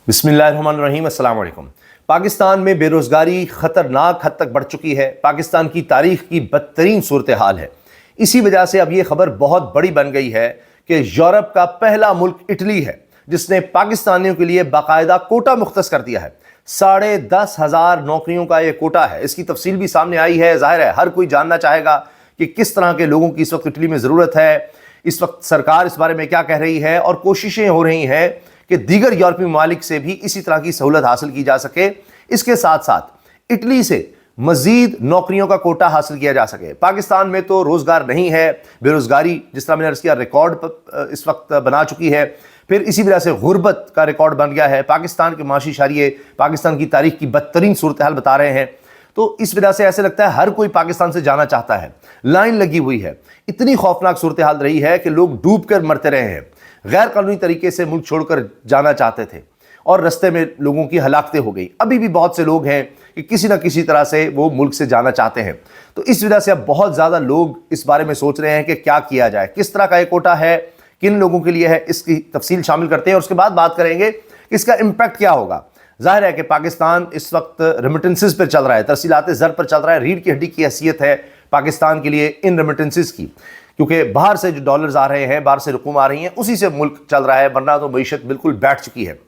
बिस्मिल्लाहिर्रहमानिर्रहीम, अस्सलाम वालेकुम। पाकिस्तान में बेरोज़गारी ख़तरनाक हद तक बढ़ चुकी है। पाकिस्तान की तारीख़ की बदतरीन सूरत हाल है। इसी वजह से अब ये ख़बर बहुत बड़ी बन गई है कि यूरोप का पहला मुल्क इटली है जिसने पाकिस्तानियों के लिए बाकायदा कोटा मुख्तस कर दिया है। 10,500 नौकरियों का ये कोटा है। इसकी तफसील भी सामने आई है। ज़ाहिर है हर कोई जानना चाहेगा कि किस तरह के लोगों की इस वक्त इटली में ज़रूरत है, इस वक्त सरकार इस बारे में क्या कह रही है और कोशिशें हो रही हैं कि दीगर यूरोपीय ममालिक से भी इसी तरह की सहूलत हासिल की जा सके। इसके साथ साथ इटली से मजीद नौकरियों का कोटा हासिल किया जा सके। पाकिस्तान में तो रोज़गार नहीं है, बेरोज़गारी जिस तरह मैंने अर्ज़ किया रिकॉर्ड इस वक्त बना चुकी है। फिर इसी वजह से गुर्बत का रिकॉर्ड बन गया है। पाकिस्तान के माशी शरिये पाकिस्तान की तारीख की बदतरीन सूरत हाल बता रहे हैं। तो इस वजह से ऐसे लगता है हर कोई पाकिस्तान से जाना चाहता है। लाइन लगी हुई है। इतनी खौफनाक सूरत हाल रही है कि लोग डूब कर मरते रहे हैं। गैर कानूनी तरीके से मुल्क छोड़कर जाना चाहते थे और रास्ते में लोगों की हलाकतें हो गई। अभी भी बहुत से लोग हैं कि किसी ना किसी तरह से वो मुल्क से जाना चाहते हैं। तो इस वजह से अब बहुत ज़्यादा लोग इस बारे में सोच रहे हैं कि क्या किया जाए, किस तरह का ये कोटा है, किन लोगों के लिए है, इसकी तफसील शामिल करते हैं और उसके बाद बात करेंगे कि इसका इम्पैक्ट क्या होगा। ज़ाहिर है कि पाकिस्तान इस वक्त रेमिटेंसेस पर चल रहा है, तरसीलात ज़र पर चल रहा है। रीढ़ की हड्डी की हैसियत है पाकिस्तान के लिए इन रेमिटेंसेस की, क्योंकि बाहर से जो डॉलर्स आ रहे हैं, बाहर से रकूम आ रही हैं, उसी से मुल्क चल रहा है, वरना तो मईशत बिल्कुल बैठ चुकी है।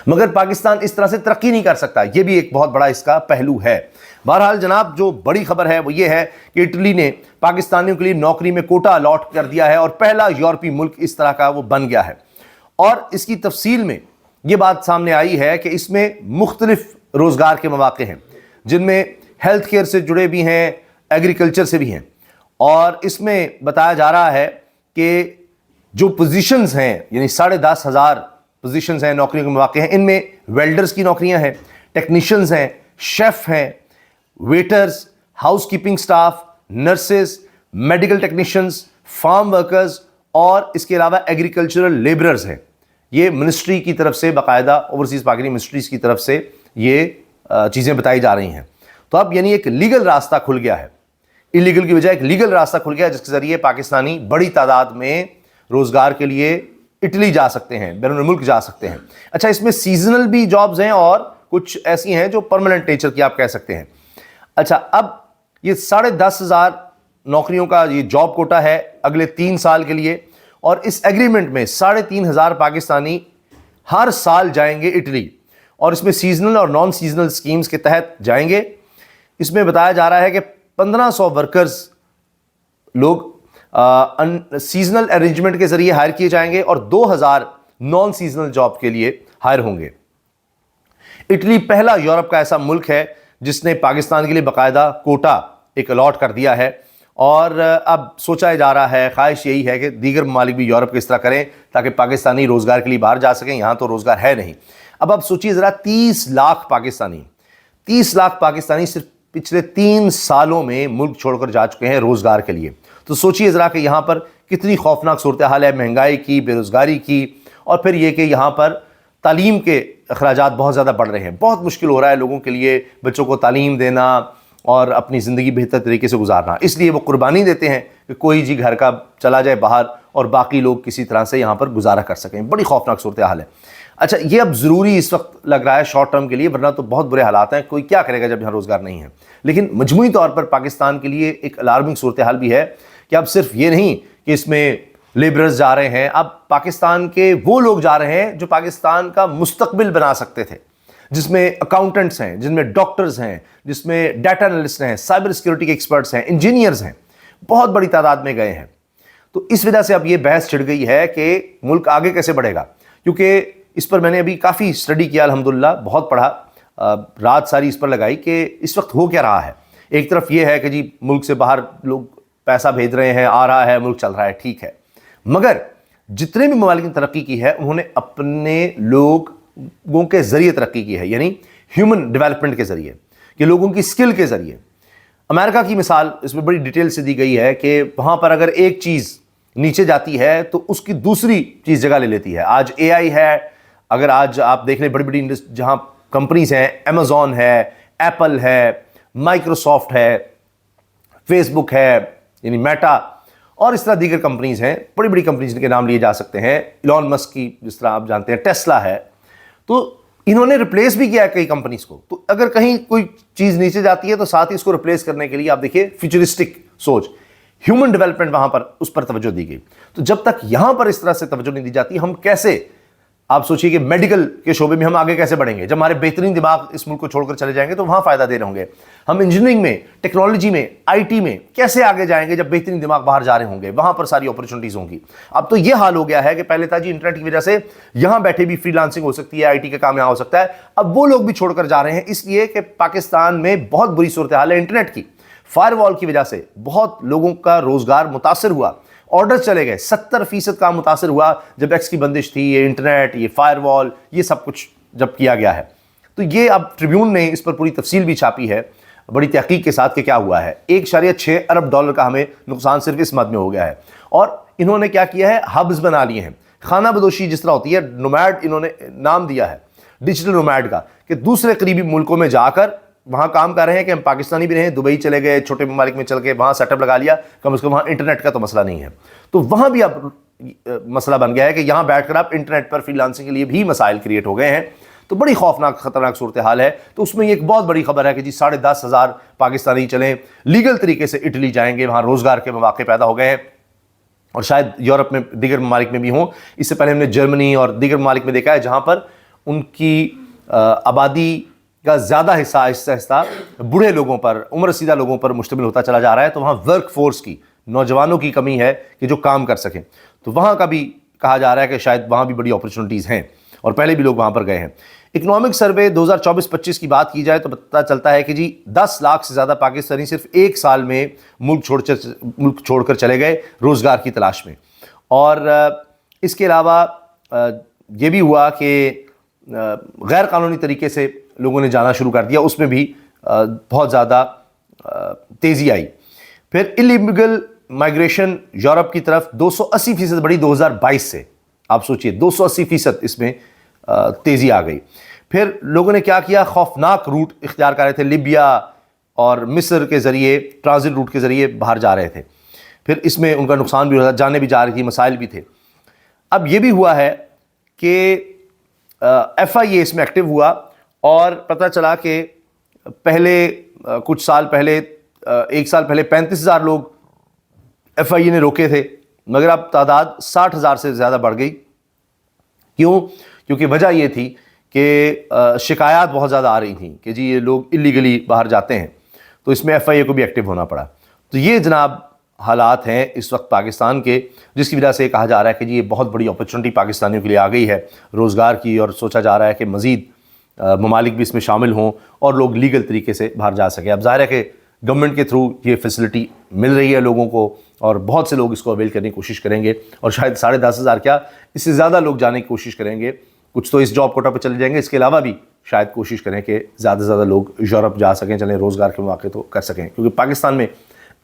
मगर पाकिस्तान इस तरह से तरक्की नहीं कर सकता, यह भी एक बहुत बड़ा इसका पहलू है। बहरहाल जनाब, जो बड़ी खबर है वो ये है कि इटली ने पाकिस्तानियों के लिए नौकरी में कोटा अलॉट कर दिया है और पहला यूरोपीय मुल्क इस तरह का वो बन गया है। और इसकी तफसील में ये बात सामने आई है कि इसमें मुख्तलिफ रोज़गार के मौके हैं, जिनमें हेल्थ केयर से जुड़े भी हैं, एग्रीकल्चर से भी हैं। और इसमें बताया जा रहा है कि जो पोजीशंस हैं, यानी 10,500 पोजीशंस हैं, नौकरियों के मौके हैं। इनमें वेल्डर्स की नौकरियां हैं, टेक्नीशियंस हैं, शेफ़ हैं, waiters, housekeeping staff, nurses, medical technicians, farm workers और इसके अलावा एग्रीकल्चरल लेबरर्स हैं। ये मिनिस्ट्री की तरफ से बाकायदा ओवरसीज़ पाकिस्तानी मिनिस्ट्रीज़ की तरफ से ये चीज़ें बताई जा रही हैं। तो अब यानी एक लीगल रास्ता खुल गया है, इलीगल की बजाय एक लीगल रास्ता खुल गया जिसके ज़रिए पाकिस्तानी बड़ी तादाद में रोज़गार के लिए इटली जा सकते हैं, बैरून मुल्क जा सकते हैं। अच्छा, इसमें सीजनल भी जॉब्स हैं और कुछ ऐसी हैं जो परमानेंट नेचर की आप कह सकते हैं। अच्छा, अब ये 10,500 नौकरियों का ये जॉब कोटा है अगले 3 साल के लिए और इस एग्रीमेंट में 3,500 पाकिस्तानी हर साल जाएंगे इटली और इसमें सीजनल और नॉन सीजनल स्कीम्स के तहत जाएंगे। इसमें बताया जा रहा है कि 1,500 वर्कर्स लोग सीजनल अरेंजमेंट के जरिए हायर किए जाएंगे और 2,000 नॉन सीजनल जॉब के लिए हायर होंगे। इटली पहला यूरोप का ऐसा मुल्क है जिसने पाकिस्तान के लिए बाकायदा कोटा एक अलॉट कर दिया है और अब सोचा जा रहा है, ख्वाहिश यही है कि दीगर ममालिक भी यूरोप की इस तरह करें ताकि पाकिस्तानी रोज़गार के लिए बाहर जा सकें। यहाँ तो रोज़गार है नहीं। अब आप सोचिए ज़रा, 30 लाख पाकिस्तानी सिर्फ पिछले 3 सालों में मुल्क छोड़कर जा चुके हैं रोज़गार के लिए। तो सोचिए ज़रा कि यहाँ पर कितनी खौफनाक सूरत हाल है महंगाई की, बेरोज़गारी की, और फिर ये कि यहाँ पर तालीम के अखराजात बहुत ज़्यादा बढ़ रहे हैं। बहुत मुश्किल हो रहा है लोगों के लिए बच्चों को तालीम देना और अपनी ज़िंदगी बेहतर तरीके से गुजारना। इसलिए वो कुर्बानी देते हैं कि कोई जी घर का चला जाए बाहर और बाकी लोग किसी तरह से यहाँ पर गुजारा कर सकें। बड़ी खौफनाक सूरत हाल है। अच्छा, ये अब ज़रूरी इस वक्त लग रहा है शॉर्ट टर्म के लिए, वरना तो बहुत बुरे हालात हैं। कोई क्या करेगा जब यहाँ रोज़गार नहीं है। लेकिन मजमूई तौर पर पाकिस्तान के लिए एक अलार्मिंग सूरत हाल भी है कि अब सिर्फ ये नहीं कि इसमें लेबरर्स जा रहे हैं, अब पाकिस्तान के वो लोग जा रहे हैं जो पाकिस्तान का मुस्तकबिल बना सकते थे, जिसमें अकाउंटेंट्स हैं, जिसमें डॉक्टर्स हैं, जिसमें डाटा एनालिस्ट हैं, साइबर सिक्योरिटी के एक्सपर्ट्स हैं, इंजीनियर्स हैं। बहुत बड़ी तादाद में गए हैं। तो इस वजह से अब ये बहस छिड़ गई है कि मुल्क आगे कैसे बढ़ेगा, क्योंकि इस पर मैंने अभी काफ़ी स्टडी किया, अल्हम्दुलिल्लाह बहुत पढ़ा, रात सारी इस पर लगाई कि इस वक्त हो क्या रहा है। एक तरफ ये है कि जी मुल्क से बाहर लोग पैसा भेज रहे हैं, आ रहा है, मुल्क चल रहा है, ठीक है। मगर जितने भी ममालिक ने तरक्की की है उन्होंने अपने लोगों के ज़रिए तरक्की की है, यानी ह्यूमन डेवलपमेंट के ज़रिए, कि लोगों की स्किल के ज़रिए। अमेरिका की मिसाल इसमें बड़ी डिटेल से दी गई है कि वहाँ पर अगर एक चीज़ नीचे जाती है तो उसकी दूसरी चीज़ जगह ले लेती है। आज AI है, अगर आज आप देख लें बड़ी बड़ी जहाँ कंपनीज हैं, अमेज़ॉन है, एप्पल है, माइक्रोसॉफ्ट है, फेसबुक है यानी मेटा, और इस तरह दीगर कंपनीज हैं, बड़ी बड़ी कंपनीज के नाम लिए जा सकते हैं। इलॉन मस्क की जिस तरह आप जानते हैं टेस्ला है, تو انہوں نے ریپلیس بھی کیا ہے کئی کمپنیز کو. تو اگر کہیں کوئی چیز نیچے جاتی ہے تو ساتھ ہی اس کو ریپلیس کرنے کے لیے آپ دیکھیے فیوچرسٹک سوچ, ہیومن ڈیولپمنٹ وہاں پر اس پر توجہ دی گئی. تو جب تک یہاں پر اس طرح سے توجہ نہیں دی جاتی, ہم کیسے, آپ سوچیے کہ میڈیکل کے شعبے میں ہم آگے کیسے بڑھیں گے؟ جب ہمارے بہترین دماغ اس ملک کو چھوڑ کر چلے جائیں گے تو وہاں فائدہ دے رہے ہوں گے. ہم انجینئرنگ میں, ٹیکنالوجی میں, آئی ٹی میں کیسے آگے جائیں گے جب بہترین دماغ باہر جا رہے ہوں گے؟ وہاں پر ساری اپرچونٹیز ہوں گی. اب تو یہ حال ہو گیا ہے کہ پہلے تھا جی انٹرنیٹ کی وجہ سے یہاں بیٹھے بھی فری لانسنگ ہو سکتی ہے, آئی ٹی کا کام یہاں ہو سکتا ہے. اب وہ لوگ بھی چھوڑ کر جا رہے ہیں اس لیے کہ پاکستان میں بہت بری صورتحال ہے انٹرنیٹ کی. فائر وال کی وجہ سے بہت لوگوں کا روزگار متاثر ہوا, آرڈر چلے گئے, 70% کام متاثر ہوا جب ایکس کی بندش تھی. یہ انٹرنیٹ, یہ فائر وال, یہ سب کچھ جب کیا گیا ہے. تو یہ اب ٹریبیون نے اس پر پوری تفصیل بھی چھاپی ہے بڑی تحقیق کے ساتھ کہ کیا ہوا ہے. $1.6 ارب کا ہمیں نقصان صرف اس مد میں ہو گیا ہے. اور انہوں نے کیا کیا ہے, ہبز بنا لیے ہیں. خانہ بدوشی جس طرح ہوتی ہے, نومیڈ انہوں نے نام دیا ہے ڈیجیٹل نومیڈ کا, کہ دوسرے قریبی ملکوں میں جا کر وہاں کام کر رہے ہیں کہ ہم پاکستانی بھی رہیں, دبئی چلے گئے, چھوٹے ممالک میں چل کے وہاں سیٹ اپ لگا لیا, کم از کم وہاں انٹرنیٹ کا تو مسئلہ نہیں ہے. تو وہاں بھی اب مسئلہ بن گیا ہے کہ یہاں بیٹھ کر آپ انٹرنیٹ پر فری لانسنگ کے لیے بھی مسائل کریٹ ہو گئے ہیں. تو بڑی خوفناک خطرناک صورتحال ہے. تو اس میں یہ ایک بہت بڑی خبر ہے کہ جی 10,500 پاکستانی چلیں لیگل طریقے سے اٹلی جائیں گے, وہاں روزگار کے مواقع پیدا ہو گئے ہیں. اور شاید یورپ میں دیگر ممالک میں بھی ہوں. اس سے پہلے ہم نے جرمنی اور دیگر ممالک میں دیکھا ہے جہاں پر ان کی آبادی کا زیادہ حصہ آہستہ آہستہ بوڑھے لوگوں پر, عمر رسیدہ لوگوں پر مشتمل ہوتا چلا جا رہا ہے. تو وہاں ورک فورس کی, نوجوانوں کی کمی ہے کہ جو کام کر سکیں. تو وہاں کا بھی کہا جا رہا ہے کہ شاید وہاں بھی بڑی اپرچونٹیز ہیں اور پہلے بھی لوگ وہاں پر گئے ہیں. اکنامک سروے 2024-25 کی بات کی جائے تو پتہ چلتا ہے کہ جی 10 لاکھ سے زیادہ پاکستانی صرف ایک سال میں ملک چھوڑ کر چلے گئے روزگار کی تلاش میں. اور اس کے علاوہ یہ بھی ہوا کہ غیر قانونی طریقے سے لوگوں نے جانا شروع کر دیا, اس میں بھی بہت زیادہ تیزی آئی. پھر انلیگل مائیگریشن یورپ کی طرف 280% بڑھی 2022 سے. آپ سوچئے 280% اس میں تیزی آ گئی. پھر لوگوں نے کیا کیا, خوفناک روٹ اختیار کر رہے تھے, لیبیا اور مصر کے ذریعے, ٹرانزٹ روٹ کے ذریعے باہر جا رہے تھے. پھر اس میں ان کا نقصان بھی ہو رہا تھا, جانیں بھی جا رہی تھی, مسائل بھی تھے. اب یہ بھی ہوا ہے کہ FIA اس میں ایکٹیو ہوا اور پتہ چلا کہ پہلے کچھ سال پہلے, ایک سال پہلے 35,000 لوگ FIA نے روکے تھے, مگر اب تعداد 60,000 سے زیادہ بڑھ گئی. کیوں؟ کیونکہ وجہ یہ تھی کہ شکایات بہت زیادہ آ رہی تھیں کہ جی یہ لوگ اللیگلی باہر جاتے ہیں. تو اس میں FIA کو بھی ایکٹیو ہونا پڑا. تو یہ جناب حالات ہیں اس وقت پاکستان کے, جس کی وجہ سے کہا جا رہا ہے کہ جی یہ بہت بڑی اپرچونٹی پاکستانیوں کے لیے آ گئی ہے روزگار کی, اور سوچا جا رہا ہے کہ مزید ممالک بھی اس میں شامل ہوں اور لوگ لیگل طریقے سے باہر جا سکیں. اب ظاہر ہے کہ گورنمنٹ کے تھرو یہ فیسلٹی مل رہی ہے لوگوں کو, اور بہت سے لوگ اس کو اویل کرنے کی کوشش کریں گے, اور شاید 10,500 کیا اس سے زیادہ لوگ جانے کی کوشش کریں گے. کچھ تو اس جاب کوٹا پہ چلے جائیں گے, اس کے علاوہ بھی شاید کوشش کریں کہ زیادہ سے زیادہ لوگ یورپ جا سکیں, چلیں روزگار کے مواقع تو کر سکیں. کیونکہ پاکستان میں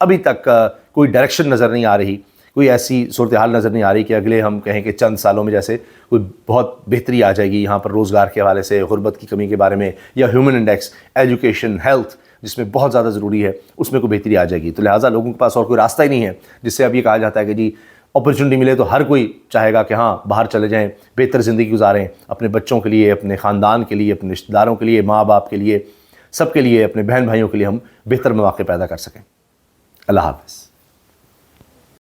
ابھی تک کوئی ڈائریکشن نظر نہیں آ رہی, کوئی ایسی صورتحال نظر نہیں آ رہی کہ اگلے ہم کہیں کہ چند سالوں میں جیسے کوئی بہت بہتری آ جائے گی یہاں پر روزگار کے حوالے سے, غربت کی کمی کے بارے میں, یا ہیومن انڈیکس, ایجوکیشن, ہیلتھ جس میں بہت زیادہ ضروری ہے, اس میں کوئی بہتری آ جائے گی. تو لہٰذا لوگوں کے پاس اور کوئی راستہ ہی نہیں ہے, جس سے اب یہ کہا جاتا ہے کہ جی اپرچونٹی ملے تو ہر کوئی چاہے گا کہ ہاں باہر چلے جائیں, بہتر زندگی گزاریں, اپنے بچوں کے لیے, اپنے خاندان کے لیے, اپنے رشتہ داروں کے لیے, ماں باپ کے لیے, سب کے لیے, اپنے بہن بھائیوں کے لیے ہم بہتر مواقع پیدا کر سکیں. اللہ حافظ.